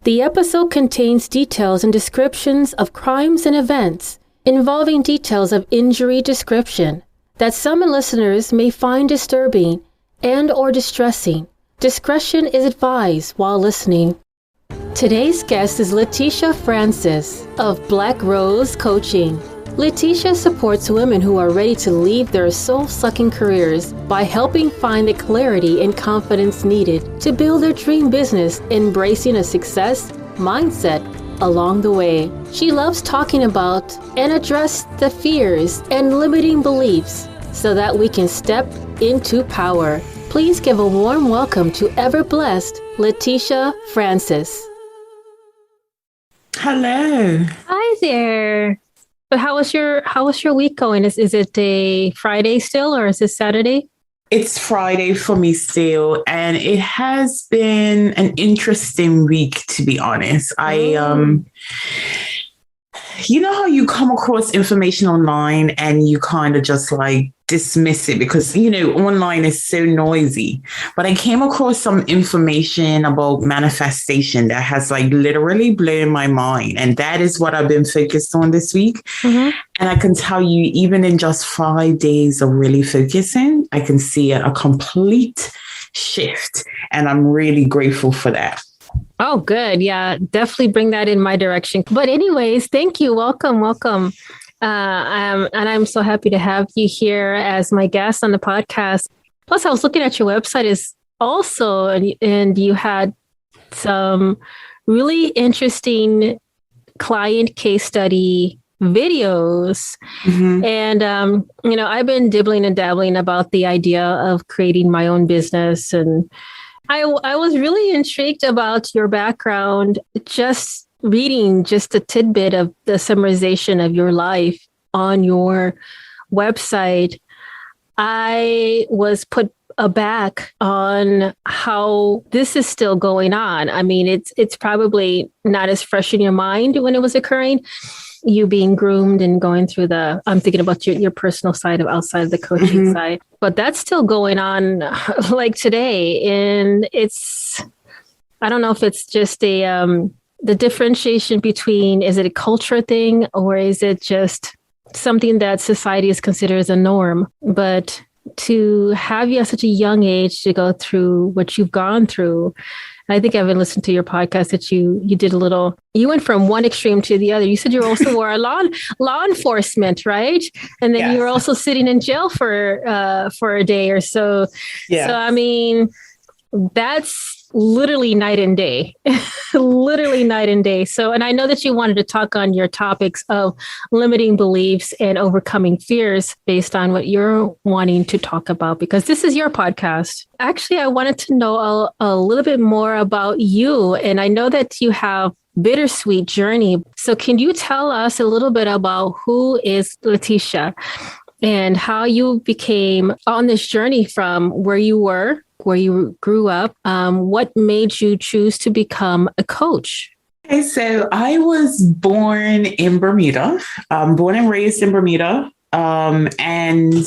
The episode contains details and descriptions of crimes and events involving details of injury description that some listeners may find disturbing and or distressing. Discretion is advised while listening. Today's guest is Leticia Francis of BlaqueRose Coaching. Leticia supports women who are ready to leave their soul-sucking careers by helping find the clarity and confidence needed to build their dream business, embracing a success mindset along the way. She loves talking about and address the fears and limiting beliefs so that we can step into power. Please give a warm welcome to ever-blessed Leticia Francis. Hello. Hi there. But how was your week going? Is it a Friday still, or is it Saturday? It's Friday for me still, and it has been an interesting week, to be honest. You know how you come across information online and you kind of just like dismiss it because, you know, online is so noisy. But I came across some information about manifestation that has like literally blown my mind. And that is what I've been focused on this week. Mm-hmm. And I can tell you, even in just 5 days of really focusing, I can see a complete shift. And I'm really grateful for that. Oh, good. Yeah, definitely bring that in my direction. But anyways, thank you. Welcome. And I'm so happy to have you here as my guest on the podcast. Plus, I was looking at your website is also, and you had some really interesting client case study videos. Mm-hmm. And, I've been dibbling and dabbling about the idea of creating my own business. And I was really intrigued about your background, just reading just a tidbit of the summarization of your life on your website. I was put aback on how this is still going on. I mean, it's probably not as fresh in your mind when it was occurring. You being groomed and going through I'm thinking about your personal side of outside of the coaching mm-hmm. side, but that's still going on like today. And I don't know if it's just the differentiation between, is it a culture thing or is it just something that society is considered as a norm? But to have you at such a young age to go through what you've gone through, I think I've been listening to your podcast that you did you went from one extreme to the other. You said you also were a law enforcement, right? And then yes. You were also sitting in jail for a day or so. Yeah. So, I mean, that's literally night and day, literally night and day. So, and I know that you wanted to talk on your topics of limiting beliefs and overcoming fears based on what you're wanting to talk about, because this is your podcast. Actually, I wanted to know a little bit more about you. And I know that you have bittersweet journey. So can you tell us a little bit about who is Leticia and how you became on this journey from where you grew up? What made you choose to become a coach? Okay, so I was born in Bermuda, born and raised in Bermuda. And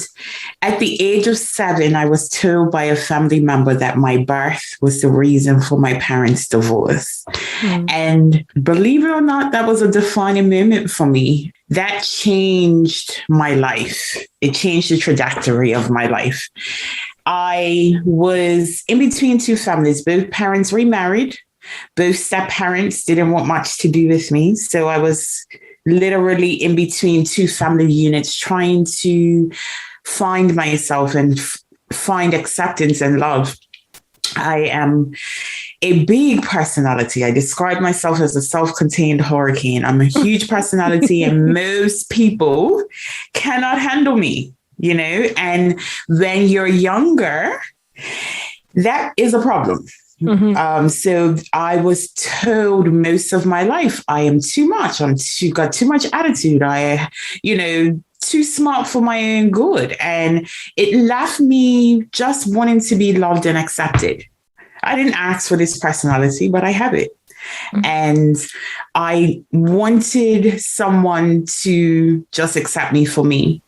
at the age of 7, I was told by a family member that my birth was the reason for my parents' divorce. Mm. And believe it or not, that was a defining moment for me. That changed my life. It changed the trajectory of my life. I was in between two families. Both parents remarried. Both step-parents didn't want much to do with me. So I was literally in between two family units trying to find myself and find acceptance and love. I am a big personality. I describe myself as a self-contained hurricane. I'm a huge personality and most people cannot handle me. You know, and when you're younger, that is a problem. Mm-hmm. So I was told most of my life, I am too much. Got too much attitude. Too smart for my own good. And it left me just wanting to be loved and accepted. I didn't ask for this personality, but I have it. Mm-hmm. And I wanted someone to just accept me for me.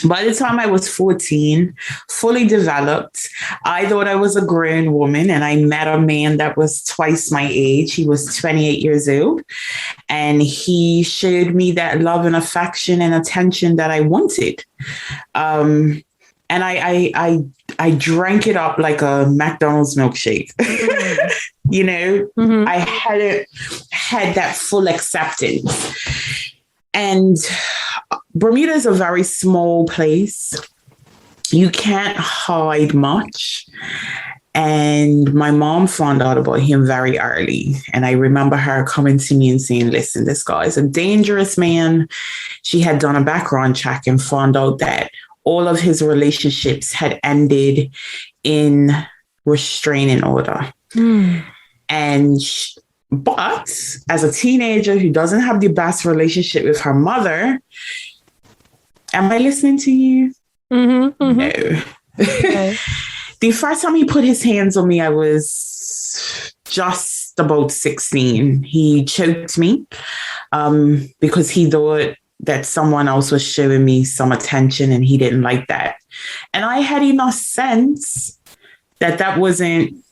By the time I was 14, fully developed, I thought I was a grown woman, and I met a man that was twice my age. He was 28 years old, and he showed me that love and affection and attention that I wanted. And I drank it up like a McDonald's milkshake. Mm-hmm. I hadn't had that full acceptance. And Bermuda is a very small place. You can't hide much. And my mom found out about him very early. And I remember her coming to me and saying, listen, this guy is a dangerous man. She had done a background check and found out that all of his relationships had ended in restraining order. But as a teenager who doesn't have the best relationship with her mother, am I listening to you? Mm-hmm, mm-hmm. No. Okay. The first time he put his hands on me, I was just about 16. He choked me because he thought that someone else was showing me some attention and he didn't like that. And I had enough sense that that wasn't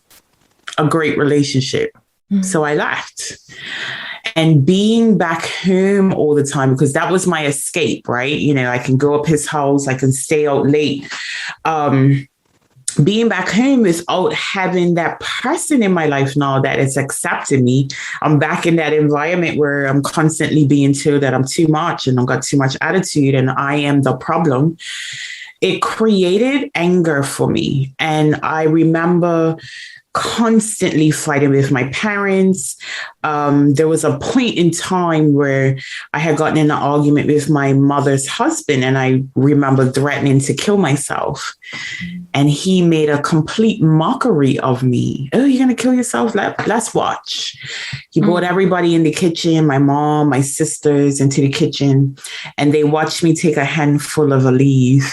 a great relationship. So I left. And being back home all the time, because that was my escape, right? I can go up his house, I can stay out late. Being back home without having that person in my life now that is accepting me. I'm back in that environment where I'm constantly being told that I'm too much and I've got too much attitude and I am the problem. It created anger for me. And I remember constantly fighting with my parents. There was a point in time where I had gotten in an argument with my mother's husband, and I remember threatening to kill myself. And he made a complete mockery of me. Oh, you're going to kill yourself? Let's watch. He brought everybody in the kitchen, my mom, my sisters into the kitchen, and they watched me take a handful of Aleve.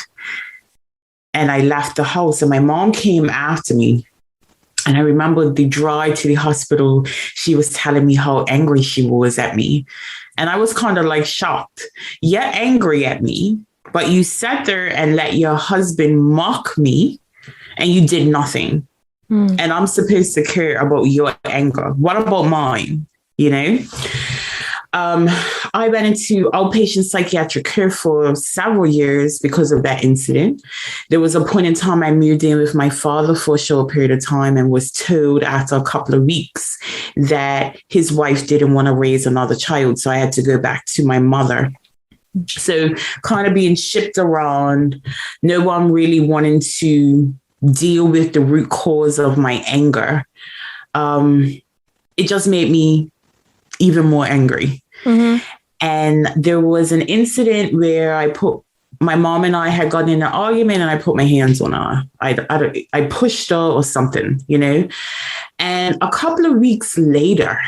And I left the house, and my mom came after me. And I remember the drive to the hospital, she was telling me how angry she was at me. And I was kind of like shocked. You're angry at me, but you sat there and let your husband mock me and you did nothing. And I'm supposed to care about your anger. What about mine? I went into outpatient psychiatric care for several years because of that incident. There was a point in time I moved in with my father for a short period of time and was told after a couple of weeks that his wife didn't want to raise another child. So I had to go back to my mother. So kind of being shipped around, no one really wanting to deal with the root cause of my anger. It just made me even more angry. And there was an incident where my mom and I had gotten in an argument and I put my hands on her. I pushed her or something, And a couple of weeks later,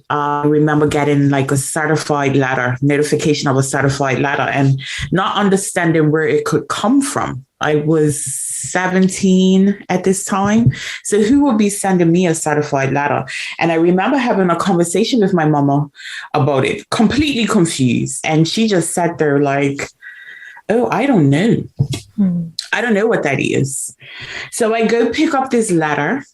I remember getting like a certified letter, notification of a certified letter, and not understanding where it could come from. I was 17 at this time. So who would be sending me a certified letter? And I remember having a conversation with my mama about it, completely confused. And she just sat there like, oh, I don't know. I don't know what that is. So I go pick up this letter.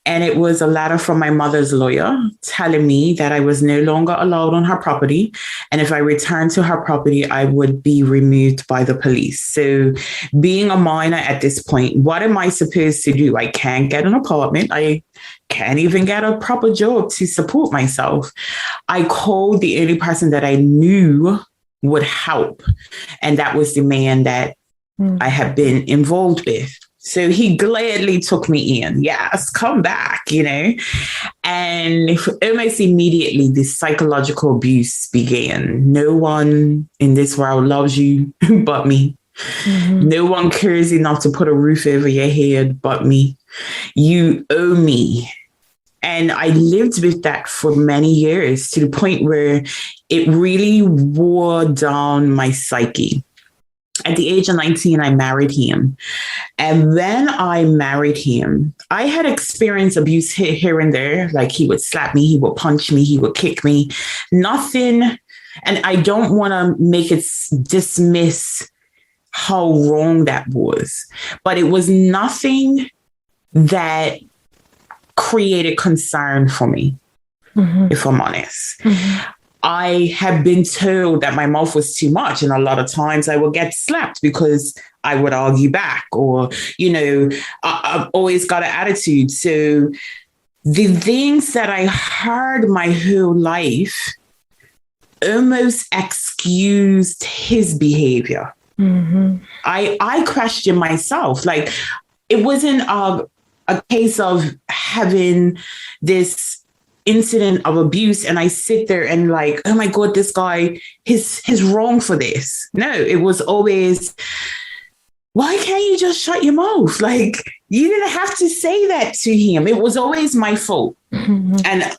And it was a letter from my mother's lawyer telling me that I was no longer allowed on her property. And if I returned to her property, I would be removed by the police. So being a minor at this point, what am I supposed to do? I can't get an apartment. I can't even get a proper job to support myself. I called the only person that I knew would help. And that was the man that I had been involved with. So he gladly took me in. Yes, come back, And almost immediately, the psychological abuse began. No one in this world loves you but me. No one cares enough to put a roof over your head but me. You owe me. And I lived with that for many years to the point where it really wore down my psyche. At the age of 19, I married him. And when I married him, I had experienced abuse here and there. Like he would slap me, he would punch me, he would kick me. Nothing. And I don't want to make it dismiss how wrong that was. But it was nothing that created concern for me, if I'm honest. I have been told that my mouth was too much. And a lot of times I would get slapped because I would argue back, or, I've always got an attitude. So the things that I heard my whole life almost excused his behavior. I questioned myself. Like, it wasn't a case of having this incident of abuse and I sit there and like, oh my God, this guy, he's wrong for this. No, it was always, why can't you just shut your mouth? Like, you didn't have to say that to him. It was always my fault. And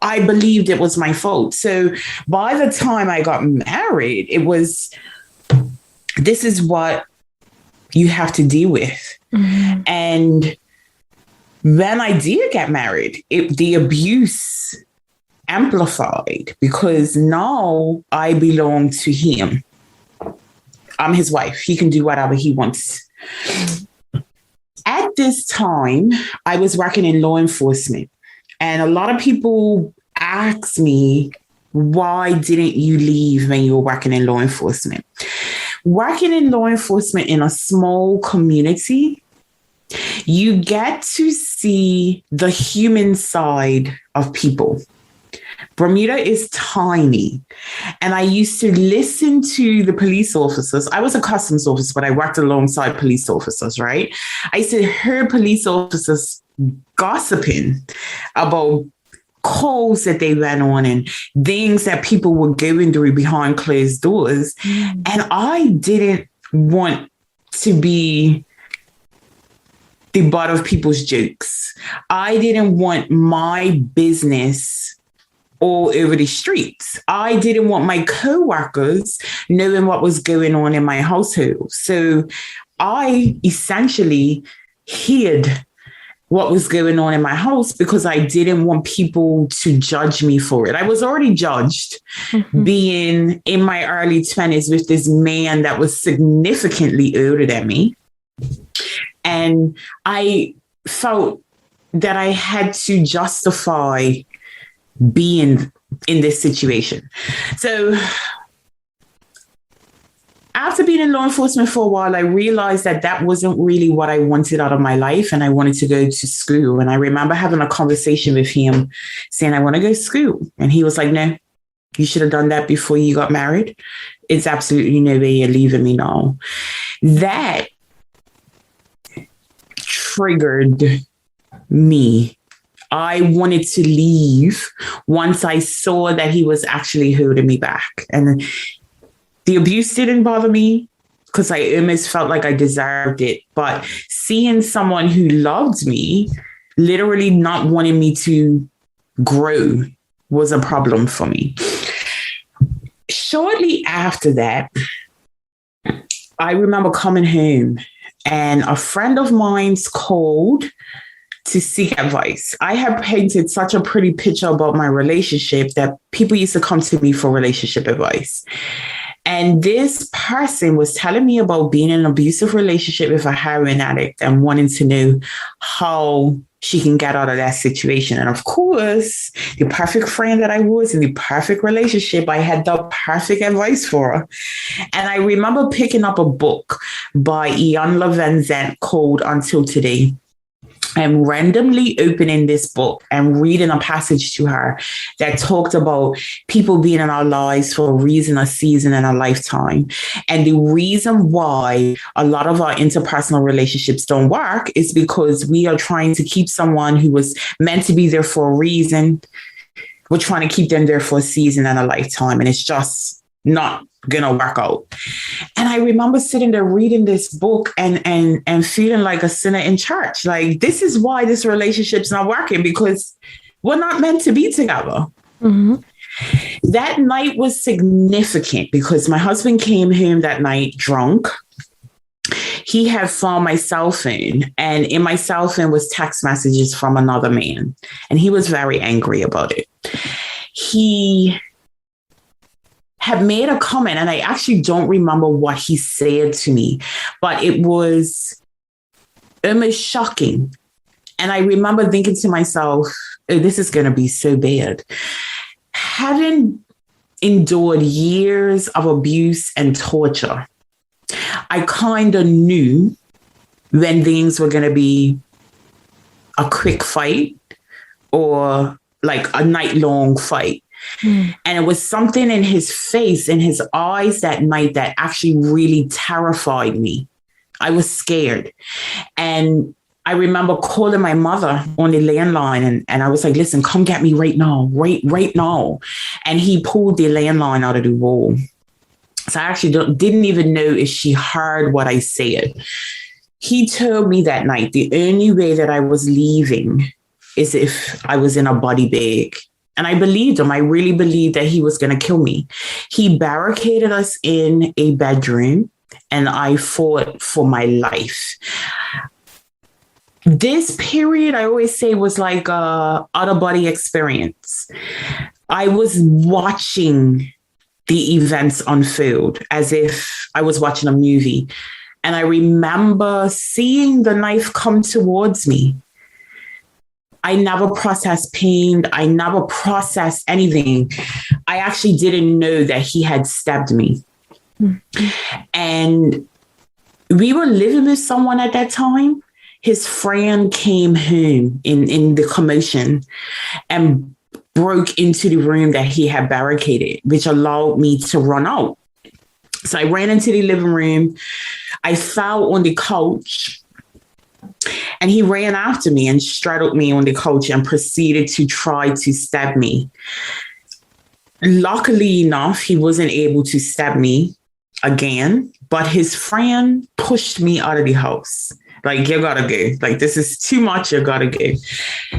I believed it was my fault. So by the time I got married, it was, this is what you have to deal with. And when I did get married, the abuse amplified because now I belong to him. I'm his wife. He can do whatever he wants. At this time, I was working in law enforcement. And a lot of people ask me, why didn't you leave when you were working in law enforcement? Working in law enforcement in a small community, you get to see the human side of people. Bermuda is tiny. And I used to listen to the police officers. I was a customs officer, but I worked alongside police officers, right? I used to hear police officers gossiping about calls that they went on and things that people were going through behind closed doors. And I didn't want to be the butt of people's jokes. I didn't want my business all over the streets. I didn't want my coworkers knowing what was going on in my household. So I essentially hid what was going on in my house because I didn't want people to judge me for it. I was already judged being in my early 20s with this man that was significantly older than me. And I felt that I had to justify being in this situation. So after being in law enforcement for a while, I realized that that wasn't really what I wanted out of my life. And I wanted to go to school. And I remember having a conversation with him saying, I want to go to school. And he was like, no, you should have done that before you got married. It's absolutely no way you're leaving me now. That triggered me. I wanted to leave once I saw that he was actually holding me back. And the abuse didn't bother me because I almost felt like I deserved it. But seeing someone who loved me literally not wanting me to grow was a problem for me. Shortly after that, I remember coming home and a friend of mine's called to seek advice. I had painted such a pretty picture about my relationship that people used to come to me for relationship advice. And this person was telling me about being in an abusive relationship with a heroin addict and wanting to know how she can get out of that situation. And of course, the perfect friend that I was in the perfect relationship, I had the perfect advice for her. And I remember picking up a book by Ian Levinzant called Until Today. And randomly opening this book and reading a passage to her that talked about people being in our lives for a reason, a season, and a lifetime. And the reason why a lot of our interpersonal relationships don't work is because we are trying to keep someone who was meant to be there for a reason. We're trying to keep them there for a season and a lifetime. And it's just not gonna work out. And I remember sitting there reading this book and feeling like a sinner in church. Like, this is why this relationship's not working, because we're not meant to be together. That night was significant because my husband came home that night drunk. He had found my cell phone, and in my cell phone was text messages from another man. And he was very angry about it. He had made a comment, and I actually don't remember what he said to me, but it was almost shocking. And I remember thinking to myself, oh, this is going to be so bad. Having endured years of abuse and torture, I kind of knew when things were going to be a quick fight or like a night-long fight. And it was something in his face, in his eyes that night that actually really terrified me. I was scared. And I remember calling my mother on the landline and I was like, listen, come get me right now, right now. And he pulled the landline out of the wall. So I actually didn't even know if she heard what I said. He told me that night the only way that I was leaving is if I was in a body bag. And I believed him. I really believed that he was going to kill me. He barricaded us in a bedroom and I fought for my life. This period, I always say, was like a out-of-body experience. I was watching the events unfold as if I was watching a movie. And I remember seeing the knife come towards me. I never processed pain. I never processed anything. I actually didn't know that he had stabbed me. And we were living with someone at that time. His friend came home in the commotion and broke into the room that he had barricaded, which allowed me to run out. So I ran into the living room. I fell on the couch and he ran after me and straddled me on the couch and proceeded to try to stab me. Luckily enough, he wasn't able to stab me again, but his friend pushed me out of the house. Like, you gotta go. Like, this is too much. You gotta go.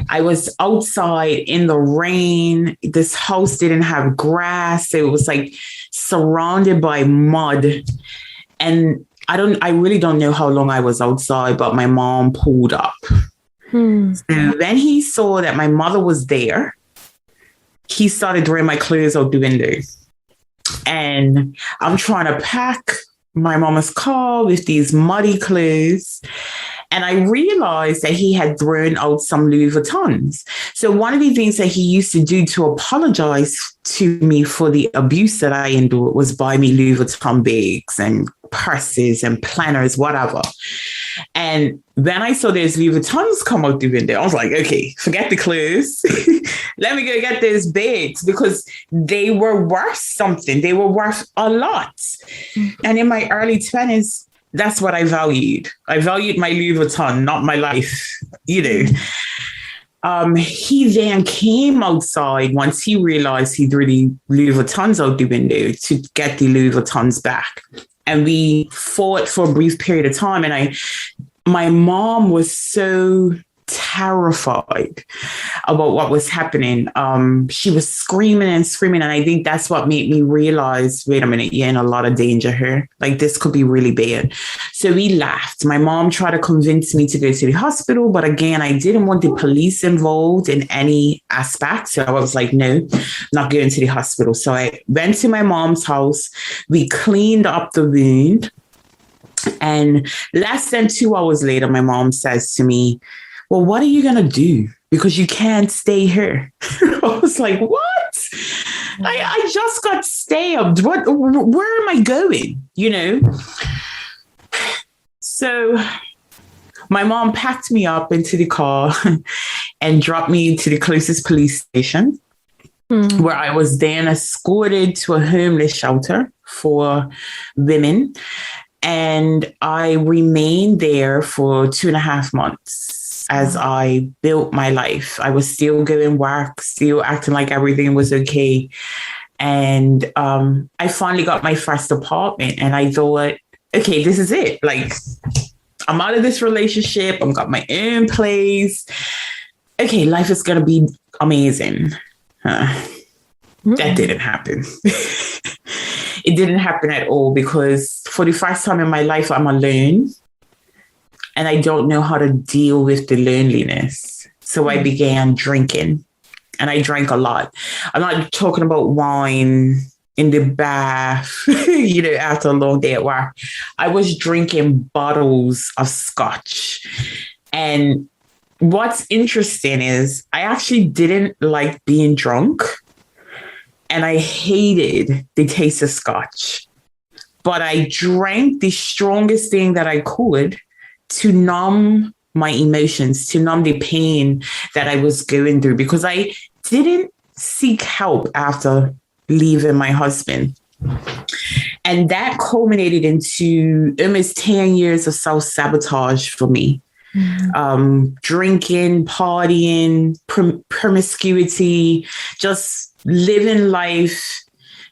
I was outside in the rain. This house didn't have grass. It was like surrounded by mud. And I really don't know how long I was outside, but my mom pulled up. So then he saw that my mother was there. He started throwing my clothes out the window. And I'm trying to pack my mama's car with these muddy clothes. And I realized that he had thrown out some Louis Vuittons. So one of the things that he used to do to apologize to me for the abuse that I endured was buy me Louis Vuitton bags and purses and planners, whatever. And when I saw those Louis Vuittons come out the window, I was like, okay, forget the clothes. Let me go get those bags because they were worth something. They were worth a lot. And in my early 20s, that's what I valued. I valued my Louis Vuitton, not my life, you know. He then came outside once he realized he threw the Louis Vuittons out the window to get the Louis Vuittons back. And we fought for a brief period of time. And my mom was so terrified about what was happening. She was screaming and screaming. And I think that's what made me realize, wait a minute, you're in a lot of danger here. Like, this could be really bad. So we left. My mom tried to convince me to go to the hospital. But again, I didn't want the police involved in any aspect. So I was like, no, not going to the hospital. So I went to my mom's house. We cleaned up the wound. And less than 2 hours later, my mom says to me, well, what are you going to do? Because you can't stay here. I was like, what? I just got stabbed. Where am I going? You know? So my mom packed me up into the car and dropped me to the closest police station, where I was then escorted to a homeless shelter for women. And I remained there for 2.5 months. As I built my life, I was still going work, still acting like everything was okay. And I finally got my first apartment and I thought, okay, this is it. Like, I'm out of this relationship. I've got my own place. Okay, life is going to be amazing. That didn't happen. It didn't happen at all because for the first time in my life, I'm alone. And I don't know how to deal with the loneliness. So I began drinking and I drank a lot. I'm not talking about wine in the bath, after a long day at work, I was drinking bottles of scotch. And what's interesting is I actually didn't like being drunk, and I hated the taste of scotch. But I drank the strongest thing that I could to numb my emotions, to numb the pain that I was going through, because I didn't seek help after leaving my husband. And that culminated into almost 10 years of self-sabotage for me. Drinking, partying, promiscuity, just living life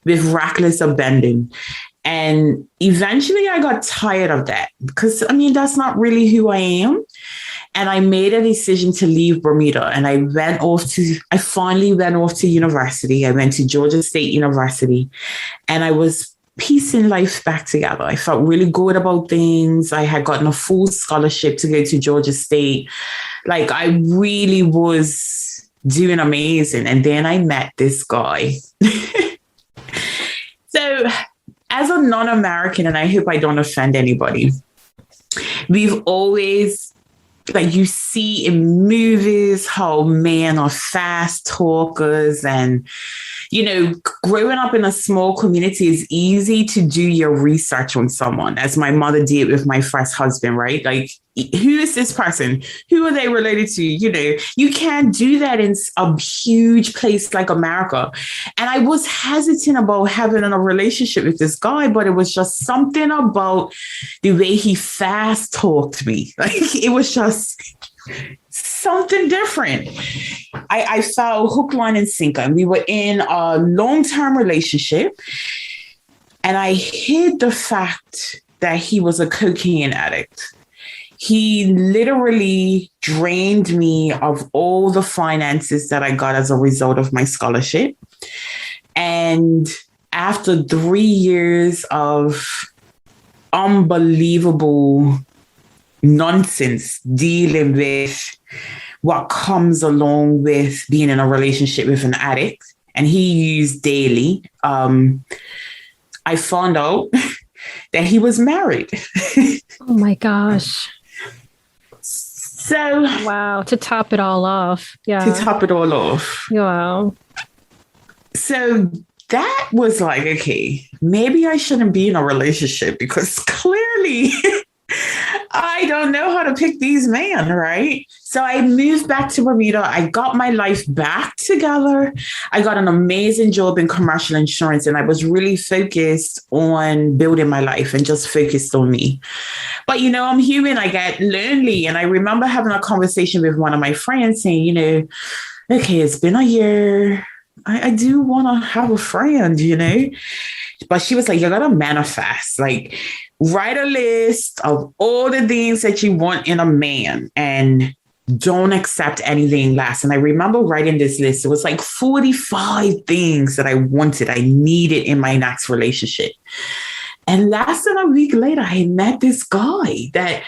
with reckless abandon. And eventually I got tired of that because, that's not really who I am. And I made a decision to leave Bermuda, and I finally went off to university. I went to Georgia State University, and I was piecing life back together. I felt really good about things. I had gotten a full scholarship to go to Georgia State. Like, I really was doing amazing. And then I met this guy. So as a non-American, and I hope I don't offend anybody, we've always, you see in movies how men are fast talkers, and, growing up in a small community is easy to do your research on someone, as my mother did with my first husband, right? Like, who is this person? Who are they related to? You can't do that in a huge place like America. And I was hesitant about having a relationship with this guy, but it was just something about the way he fast talked me. Like, it was just something different. I felt hook, line, and sinker. And we were in a long-term relationship. And I hid the fact that he was a cocaine addict. He literally drained me of all the finances that I got as a result of my scholarship. And after 3 years of unbelievable nonsense dealing with what comes along with being in a relationship with an addict, and he used daily, I found out that he was married. Oh my gosh. So, wow, to top it all off. Yeah. To top it all off. Wow. So that was like, okay, maybe I shouldn't be in a relationship, because clearly I don't know how to pick these men, right? So I moved back to Bermuda. I got my life back together. I got an amazing job in commercial insurance, and I was really focused on building my life and just focused on me. But, I'm human. I get lonely. And I remember having a conversation with one of my friends saying, okay, it's been a year. I do want to have a friend, But she was like, you got to manifest. Like, write a list of all the things that you want in a man and don't accept anything less. And I remember writing this list. It was like 45 things that I needed in my next relationship. And less than a week later, I met this guy that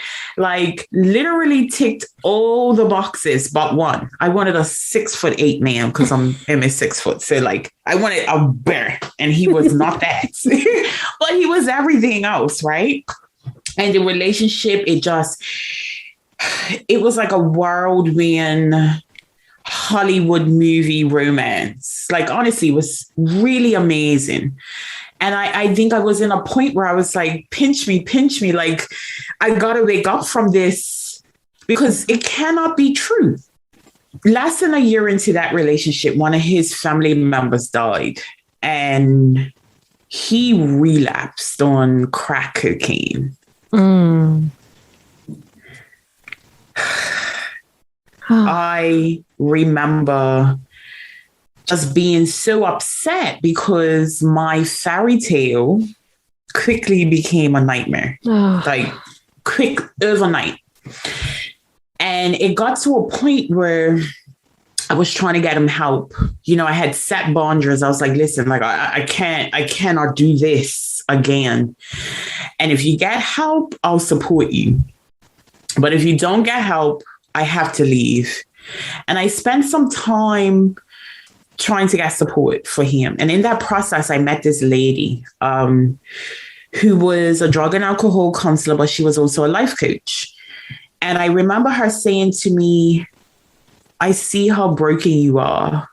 literally ticked all the boxes but one. I wanted a 6'8" man because I'm a 6 foot. So I wanted a bear, and he was not that, but he was everything else. Right. And the relationship, it was like a whirlwind Hollywood movie romance. Honestly, it was really amazing. And I think I was in a point where I was like, pinch me. I got to wake up from this, because it cannot be true. Less than a year into that relationship, one of his family members died, and he relapsed on crack cocaine. I remember just being so upset because my fairy tale quickly became a nightmare, quick overnight. And it got to a point where I was trying to get him help. I had set boundaries. I was like, listen, I cannot do this again. And if you get help, I'll support you. But if you don't get help, I have to leave. And I spent some time trying to get support for him. And in that process, I met this lady who was a drug and alcohol counselor, but she was also a life coach. And I remember her saying to me, I see how broken you are.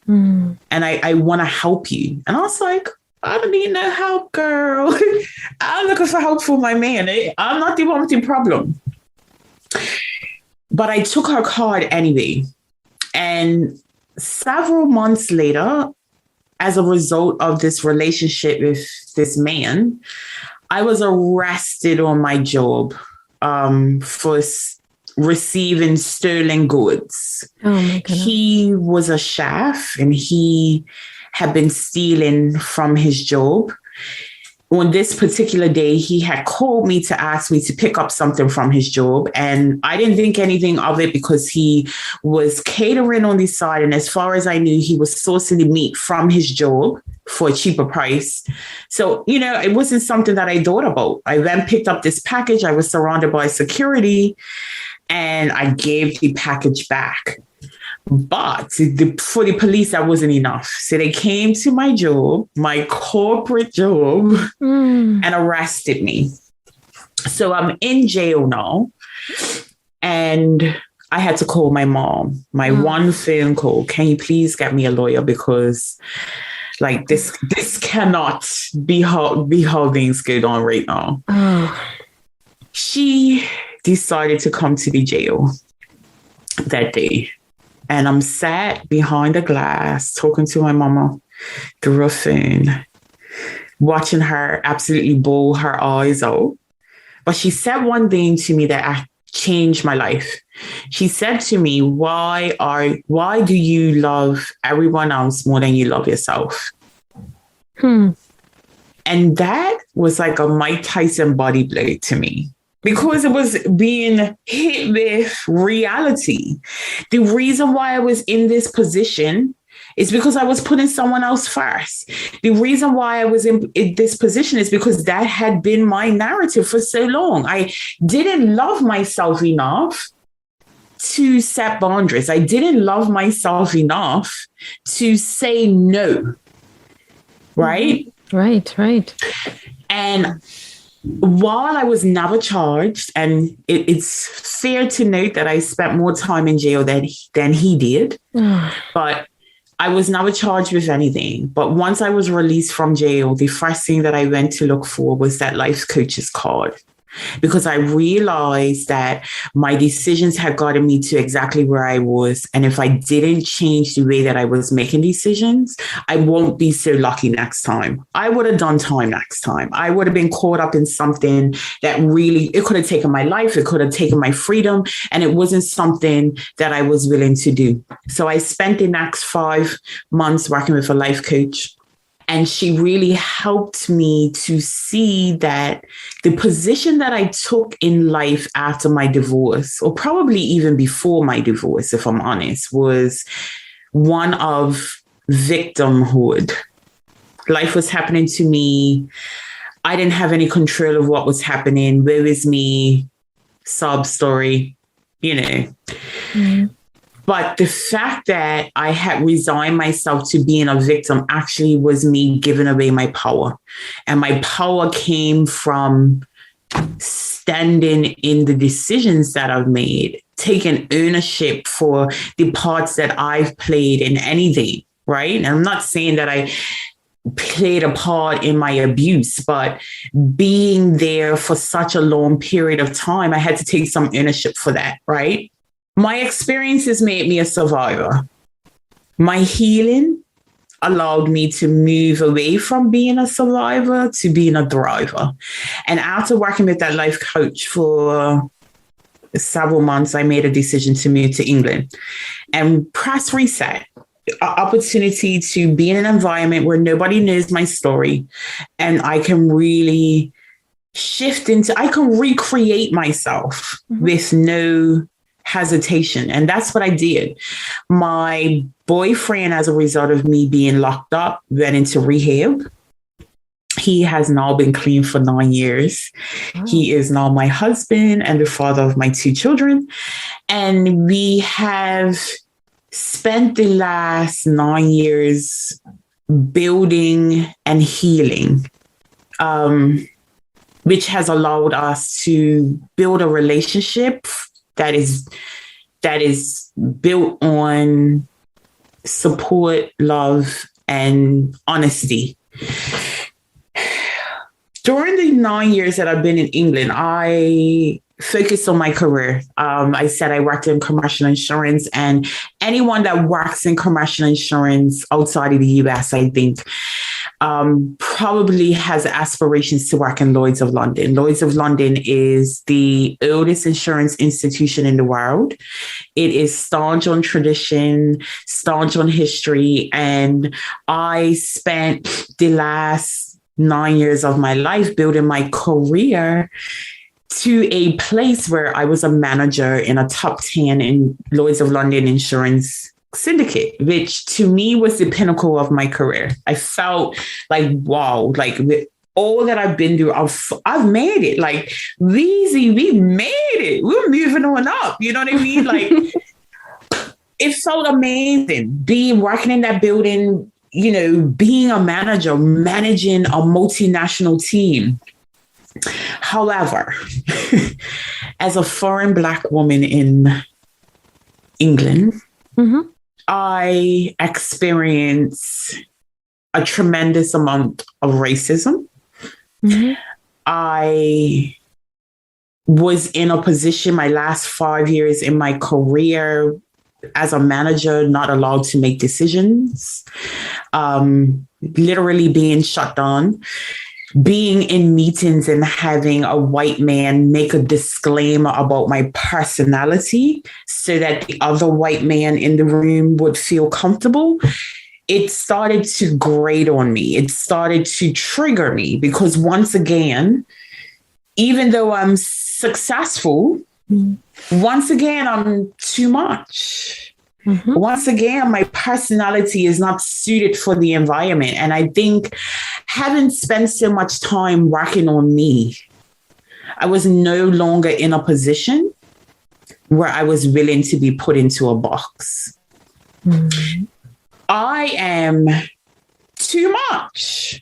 And I want to help you. And I was like, I don't need no help, girl. I'm looking for help for my man. I'm not the one with the problem. But I took her card anyway. And several months later, as a result of this relationship with this man, I was arrested on my job for receiving stolen goods. Oh my goodness. He was a chef and he had been stealing from his job. On this particular day, he had called me to ask me to pick up something from his job. And I didn't think anything of it because he was catering on the side. And as far as I knew, he was sourcing the meat from his job for a cheaper price. So, it wasn't something that I thought about. I then picked up this package. I was surrounded by security and I gave the package back. But for the police, that wasn't enough. So they came to my job, my corporate job, and arrested me. So I'm in jail now. And I had to call my mom, my one phone call. Can you please get me a lawyer? Because this cannot be how things go on right now. She decided to come to the jail that day. And I'm sat behind a glass talking to my mama through a phone, watching her absolutely bawl her eyes out. But she said one thing to me that changed my life. She said to me, why do you love everyone else more than you love yourself? And that was like a Mike Tyson body blow to me. Because it was being hit with reality. The reason why I was in this position is because I was putting someone else first. The reason why I was in this position is because that had been my narrative for so long. I didn't love myself enough to set boundaries. I didn't love myself enough to say no. Right? Right. And while I was never charged, and it's fair to note that I spent more time in jail than he did, but I was never charged with anything. But once I was released from jail, the first thing that I went to look for was that life coach's card. Because I realized that my decisions had gotten me to exactly where I was. And if I didn't change the way that I was making decisions, I won't be so lucky next time. I would have done time next time. I would have been caught up in something that really, it could have taken my life. It could have taken my freedom. And it wasn't something that I was willing to do. So I spent the next 5 months working with a life coach. And she really helped me to see that the position that I took in life after my divorce, or probably even before my divorce, if I'm honest, was one of victimhood. Life was happening to me. I didn't have any control of what was happening. Where is me? Sob story, But the fact that I had resigned myself to being a victim actually was me giving away my power. And my power came from standing in the decisions that I've made, taking ownership for the parts that I've played in anything, right? And I'm not saying that I played a part in my abuse, but being there for such a long period of time, I had to take some ownership for that, right? My experiences made me a survivor. My healing allowed me to move away from being a survivor to being a thriver. And after working with that life coach for several months, I made a decision to move to England and press reset. An opportunity to be in an environment where nobody knows my story and I can really I can recreate myself with no hesitation. And that's what I did. My boyfriend, as a result of me being locked up, went into rehab. He has now been clean for 9 years. Wow. He is now my husband and the father of my 2 children. And we have spent the last 9 years building and healing, which has allowed us to build a relationship that is built on support, love, and honesty. During the 9 years that I've been in England, I focused on my career. I said I worked in commercial insurance, and anyone that works in commercial insurance outside of the US, I think, probably has aspirations to work in Lloyd's of London. Lloyd's of London is the oldest insurance institution in the world. It is staunch on tradition, staunch on history, and I spent the last 9 years of my life building my career to a place where I was a manager in a top 10 in Lloyd's of London insurance syndicate, which to me was the pinnacle of my career. I felt like, wow, like with all that I've been through, I've made it. Like, Weezy, we made it. We're moving on up. You know what I mean? Like, it felt amazing working in that building, you know, being a manager, managing a multinational team. However, as a foreign Black woman in England, I experienced a tremendous amount of racism. I was in a position my last 5 years in my career as a manager, not allowed to make decisions, literally being shut down, being in meetings and having a white man make a disclaimer about my personality so that the other white man in the room would feel comfortable. It started to grate on me. It started to trigger me because once again, even though I'm successful, once again, I'm too much. Once again, my personality is not suited for the environment. And I think having spent so much time working on me, I was no longer in a position where I was willing to be put into a box. I am too much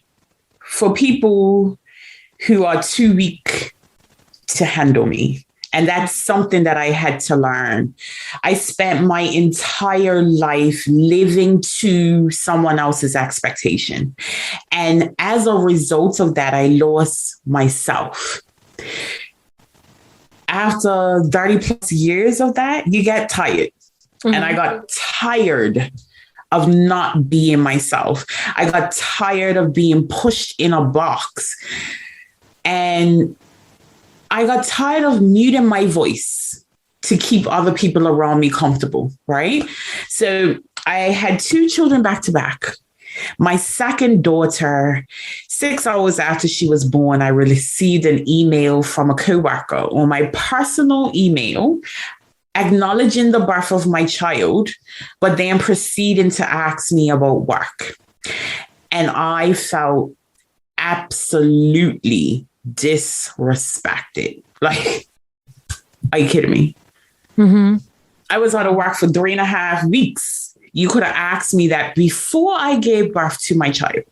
for people who are too weak to handle me. And that's something that I had to learn. I spent my entire life living to someone else's expectation. And as a result of that, I lost myself. After 30 plus years of that, you get tired. And I got tired of not being myself. I got tired of being pushed in a box. And I got tired of muting my voice to keep other people around me comfortable, right? So I had 2 children back to back. My second daughter, 6 hours after she was born, I received an email from a coworker on my personal email acknowledging the birth of my child, but then proceeding to ask me about work. And I felt absolutely disrespected. Like, are you kidding me? I was out of work for 3.5 weeks. You could have asked me that before I gave birth to my child.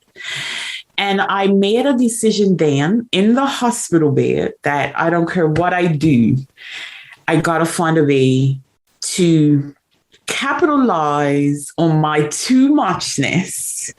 And I made a decision then in the hospital bed that I don't care what I do, I got to find a way to capitalize on my too muchness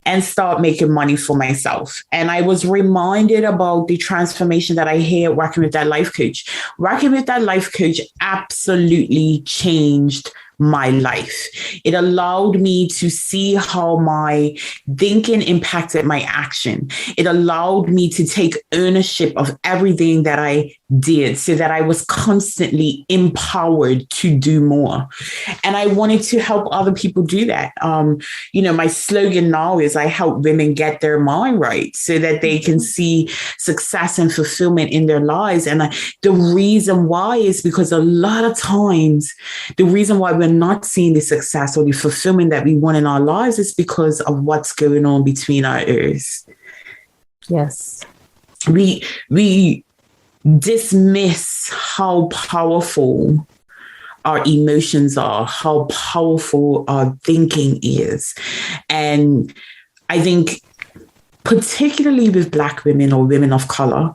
and start making money for myself. And I was reminded about the transformation that I had working with that life coach. Working with that life coach absolutely changed my life. It allowed me to see how my thinking impacted my action. It allowed me to take ownership of everything that I did so that I was constantly empowered to do more. And I wanted to help other people do that. My slogan now is I help women get their mind right so that they can see success and fulfillment in their lives. And the reason why is because a lot of times, the reason why we're not seeing the success or the fulfillment that we want in our lives is because of what's going on between our ears. Yes. We dismiss how powerful our emotions are, how powerful our thinking is. And I think particularly with Black women or women of color,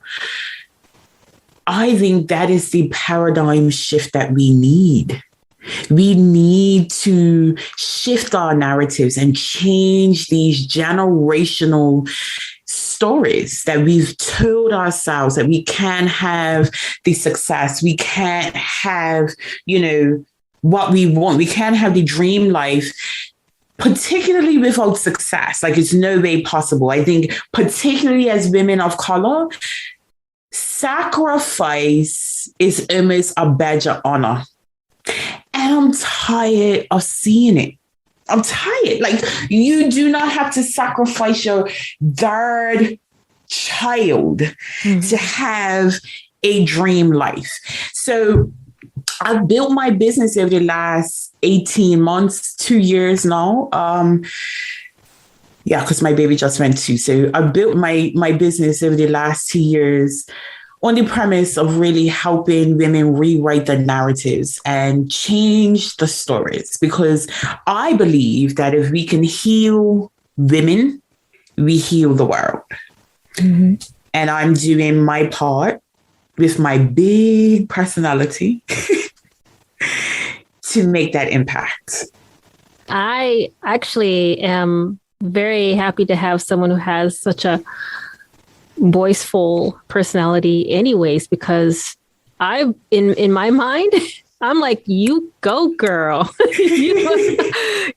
I think that is the paradigm shift that we need. We need to shift our narratives and change these generational stories that we've told ourselves that we can't have the success, we can't have, what we want, we can't have the dream life, particularly without success. Like, it's no way possible. I think particularly as women of color, sacrifice is almost a badge of honor. And I'm tired of seeing it. I'm tired. Like, you do not have to sacrifice your third child to have a dream life. So I've built my business over the last 18 months, 2 years now. Because my baby just went 2. So I built my business over the last 2 years on the premise of really helping women rewrite the narratives and change the stories. Because I believe that if we can heal women, we heal the world. Mm-hmm. And I'm doing my part with my big personality to make that impact. I actually am very happy to have someone who has such a voiceful personality anyways, because in my mind, I'm like, you go, girl.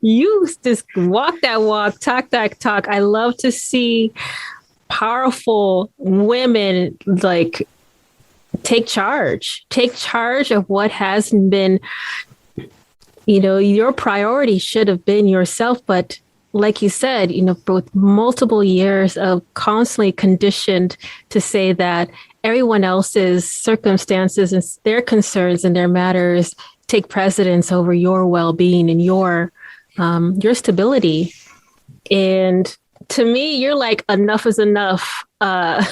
you just walk that walk, talk that talk. I love to see powerful women like take charge of what hasn't been, your priority should have been yourself. But like you said, with multiple years of constantly conditioned to say that everyone else's circumstances and their concerns and their matters take precedence over your well-being and your stability. And to me, you're like, enough is enough. I'm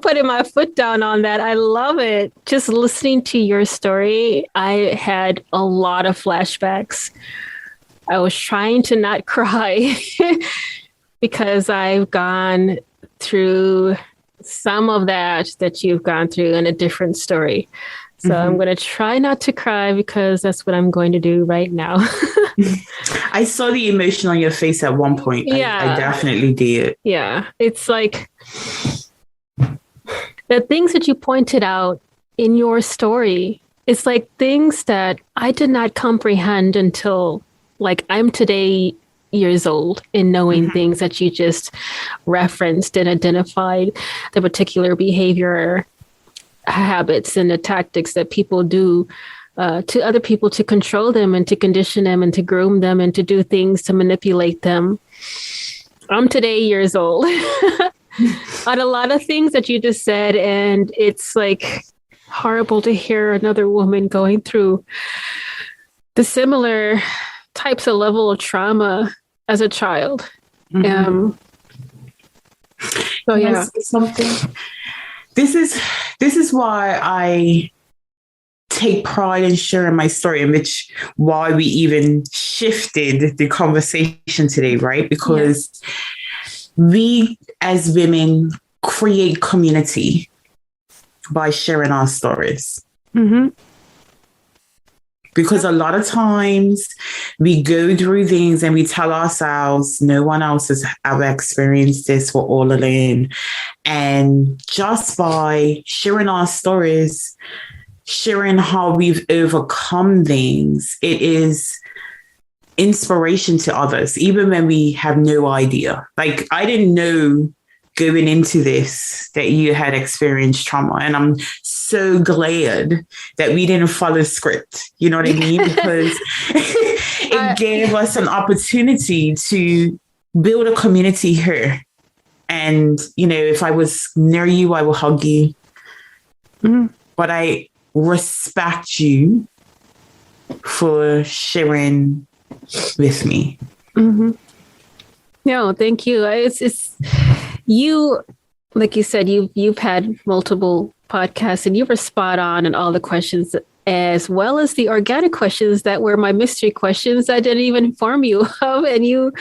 putting my foot down on that. I love it. Just listening to your story, I had a lot of flashbacks. I was trying to not cry because I've gone through some of that you've gone through in a different story. So I'm going to try not to cry because that's what I'm going to do right now. I saw the emotion on your face at one point. Yeah. I definitely did. Yeah. It's like the things that you pointed out in your story, it's like things that I did not comprehend until like I'm today years old in knowing things that you just referenced and identified the particular behavior habits and the tactics that people do to other people to control them and to condition them and to groom them and to do things to manipulate them. I'm today years old on a lot of things that you just said. And it's like horrible to hear another woman going through the similar types of level of trauma as a child. So yeah, something. This is why I take pride in sharing my story, and why we even shifted the conversation today, right? Because we as women create community by sharing our stories. Because a lot of times we go through things and we tell ourselves, no one else has ever experienced this, we're all alone. And just by sharing our stories, sharing how we've overcome things, it is inspiration to others, even when we have no idea. Like, I didn't know going into this that you had experienced trauma. And I'm so glad that we didn't follow script. You know what I mean? Because it gave us an opportunity to build a community here. And, if I was near you, I will hug you. But I respect you for sharing with me. No, thank you. It's you, like you said, you've had multiple podcasts and you were spot on in all the questions as well as the organic questions that were my mystery questions I didn't even inform you of, and you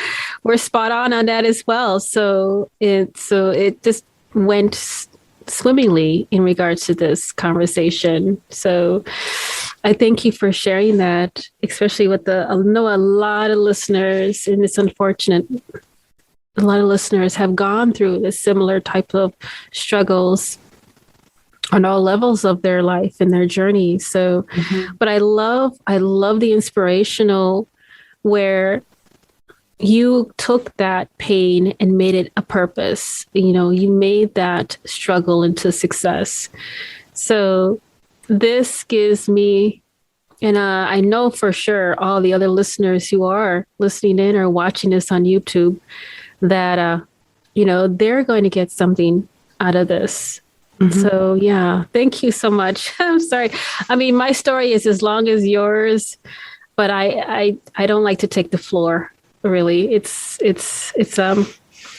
were spot on that as well. So it just went swimmingly in regards to this conversation. So I thank you for sharing that, especially with I know a lot of listeners, and it's unfortunate, a lot of listeners have gone through this similar type of struggles on all levels of their life and their journey. So, but I love the inspirational where you took that pain and made it a purpose. You know, you made that struggle into success. So this gives me, and I know for sure all the other listeners who are listening in or watching this on YouTube, that, you know, they're going to get something out of this. So, yeah, thank you so much. I'm sorry. I mean, my story is as long as yours, but I don't like to take the floor, really.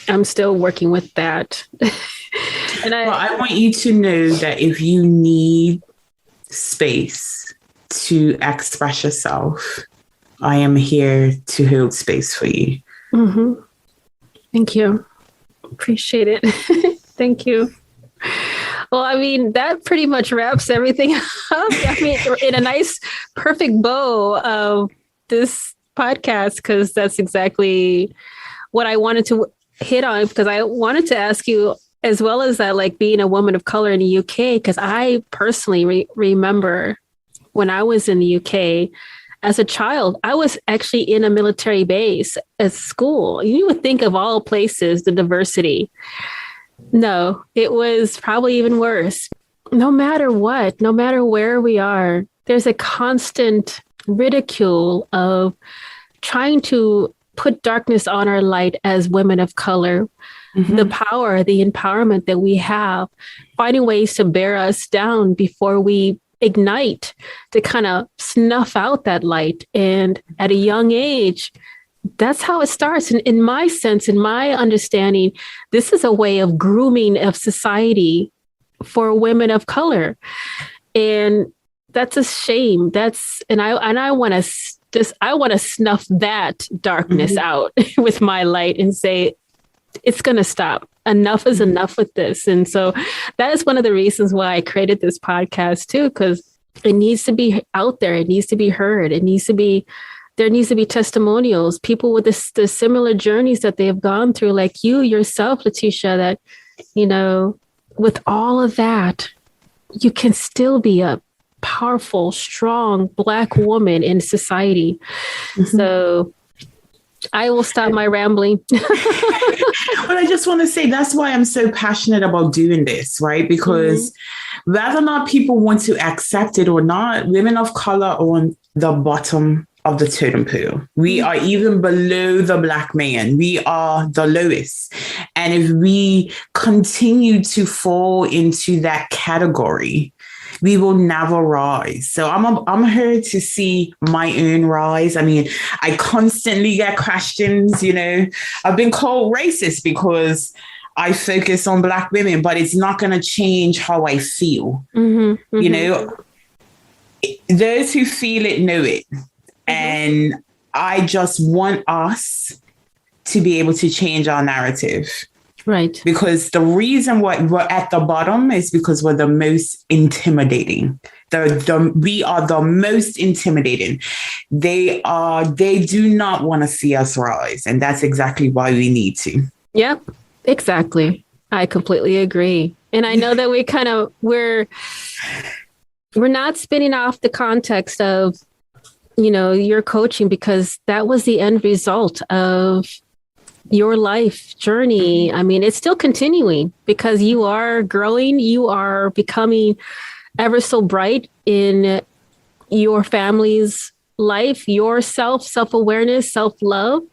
I'm still working with that. And I want you to know that if you need space to express yourself, I am here to hold space for you. Thank you. Appreciate it. Thank you. Well, I mean, that pretty much wraps everything up. I mean, in a nice, perfect bow of this podcast, because that's exactly what I wanted to hit on, because I wanted to ask you, as well as that, like being a woman of color in the UK, because I personally remember when I was in the UK as a child, I was actually in a military base at school. You would think of all places, the diversity. No, it was probably even worse. No matter what, no matter where we are, there's a constant ridicule of trying to put darkness on our light as women of color. The power, the empowerment that we have, finding ways to bear us down before we ignite, to kind of snuff out that light. And at a young age, that's how it starts. And in my sense, in my understanding, this is a way of grooming of society for women of color. And that's a shame. I want to snuff that darkness out with my light and say, it's going to stop. Enough is enough with this. And so that is one of the reasons why I created this podcast too, because it needs to be out there. It needs to be heard. There needs to be testimonials, people with the similar journeys that they have gone through, like you yourself, Leticia, that, you know, with all of that, you can still be a powerful, strong Black woman in society. So I will stop my rambling. But I just want to say that's why I'm so passionate about doing this, right? Because whether or not people want to accept it or not, women of color are on the bottom of the totem pole. We are even below the Black man. We are the lowest. And if we continue to fall into that category, we will never rise. So I'm here to see my own rise. I mean, I constantly get questions, you know, I've been called racist because I focus on Black women, but it's not going to change how I feel. You know, those who feel it know it. And I just want us to be able to change our narrative. Right. Because the reason why we're at the bottom is because we're the most intimidating. We are the most intimidating. They do not want to see us rise. And that's exactly why we need to. Yep, exactly. I completely agree. And I know that we're not spinning off the context of, you know, your coaching, because that was the end result of your life journey. I mean, it's still continuing because you are growing, you are becoming ever so bright in your family's life, your self-awareness, self-love,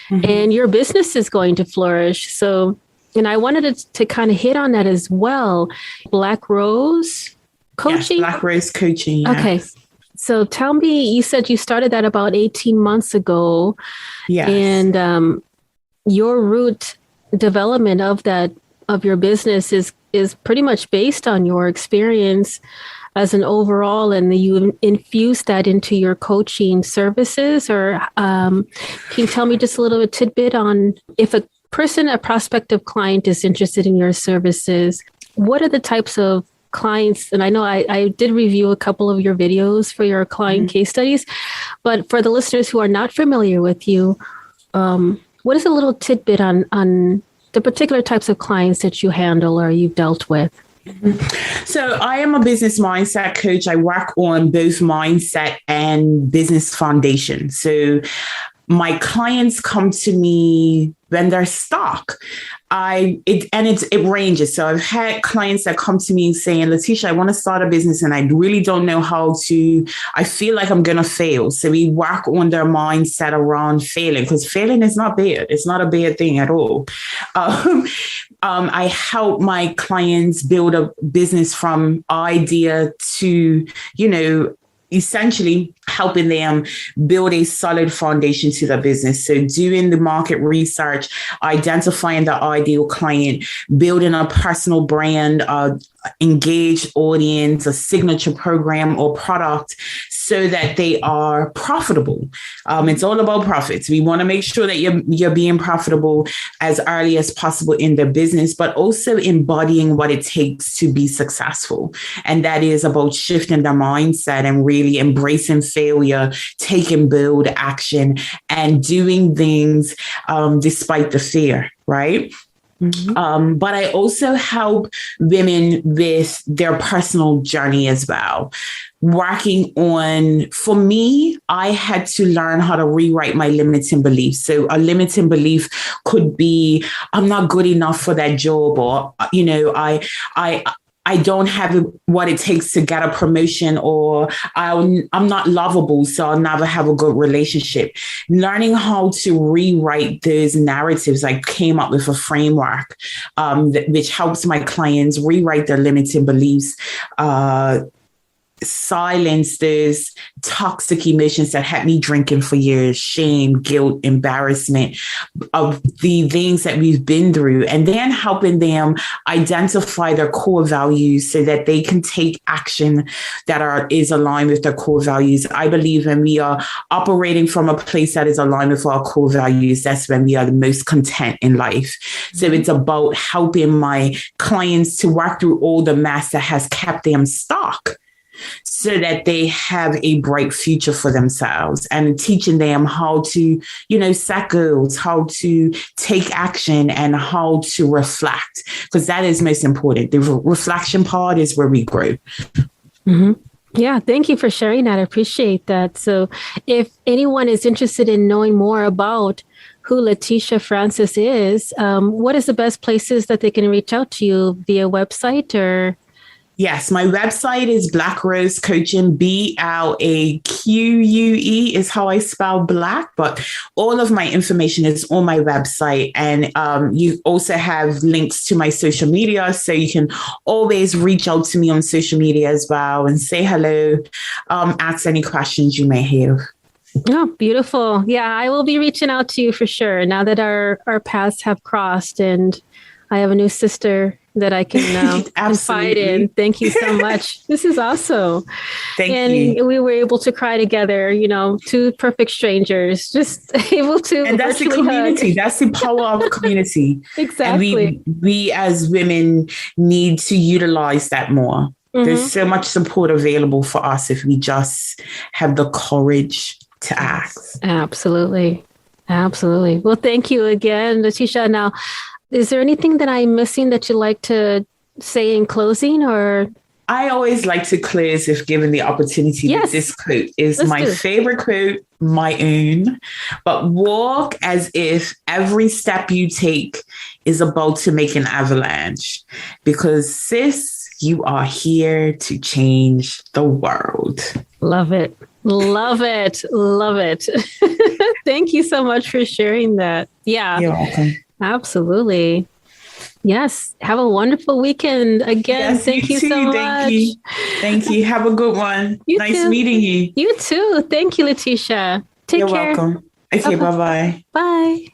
and your business is going to flourish. So, and I wanted to kind of hit on that as well. BlaqueRose coaching? Yes, BlaqueRose coaching. Yes. Okay. So tell me, you said you started that about 18 months ago. Yes. And your root development of your business is pretty much based on your experience as an overall, and you infuse that into your coaching services? Or can you tell me just a little tidbit on if a prospective client is interested in your services, what are the types of clients? And I know I did review a couple of your videos for your client case studies, but for the listeners who are not familiar with you, what is a little tidbit on the particular types of clients that you handle or you've dealt with? So I am a business mindset coach. I work on both mindset and business foundation. So my clients come to me when they're stuck. It ranges. So I've had clients that come to me saying, Leticia, I want to start a business and I really don't know how to. I feel like I'm going to fail. So we work on their mindset around failing, because failing is not bad. It's not a bad thing at all. I help my clients build a business from idea to, essentially helping them build a solid foundation to their business. So doing the market research, identifying the ideal client, building a personal brand, engaged audience, a signature program or product so that they are profitable. It's all about profits. We want to make sure that you're being profitable as early as possible in their business, but also embodying what it takes to be successful. And that is about shifting their mindset and really embracing failure, taking bold action, and doing things despite the fear, right? Mm-hmm. But I also help women with their personal journey as well. For me, I had to learn how to rewrite my limiting beliefs. So a limiting belief could be, I'm not good enough for that job, or, I don't have what it takes to get a promotion, or I'm not lovable, so I'll never have a good relationship. Learning how to rewrite those narratives, I came up with a framework which helps my clients rewrite their limiting beliefs, silence those toxic emotions that had me drinking for years, shame, guilt, embarrassment of the things that we've been through, and then helping them identify their core values so that they can take action that is aligned with their core values. I believe when we are operating from a place that is aligned with our core values, that's when we are the most content in life. So it's about helping my clients to work through all the mess that has kept them stuck, so that they have a bright future for themselves, and teaching them how to, set goals, how to take action, and how to reflect, because that is most important. The reflection part is where we grow. Mm-hmm. Yeah, thank you for sharing that. I appreciate that. So if anyone is interested in knowing more about who Leticia Francis is, what is the best places that they can reach out to you, via website or? Yes, my website is BlaqueRose Coaching. BLAQUE is how I spell Black, but all of my information is on my website. And you also have links to my social media, so you can always reach out to me on social media as well and say hello, ask any questions you may have. Oh, beautiful. Yeah, I will be reaching out to you for sure now that our paths have crossed, and I have a new sister that I can confide in. Thank you so much. This is awesome. Thank you. And we were able to cry together, two perfect strangers, just able to. And that's the community. Hug. That's the power of community. Exactly. And we as women need to utilize that more. Mm-hmm. There's so much support available for us if we just have the courage to act. Absolutely. Absolutely. Well, thank you again, Leticia. Now, is there anything that I'm missing that you'd like to say in closing, or? I always like to close if given the opportunity. Yes. This quote is my favorite quote, my own. But walk as if every step you take is about to make an avalanche, because sis, you are here to change the world. Love it. Love it. Love it. Thank you so much for sharing that. Yeah. You're welcome. Absolutely. Yes. Have a wonderful weekend. Again, yes, thank you so much. Thank you. Have a good one. Nice meeting you. You too. Thank you, Leticia. Take care. You're welcome. Okay, bye-bye. Bye.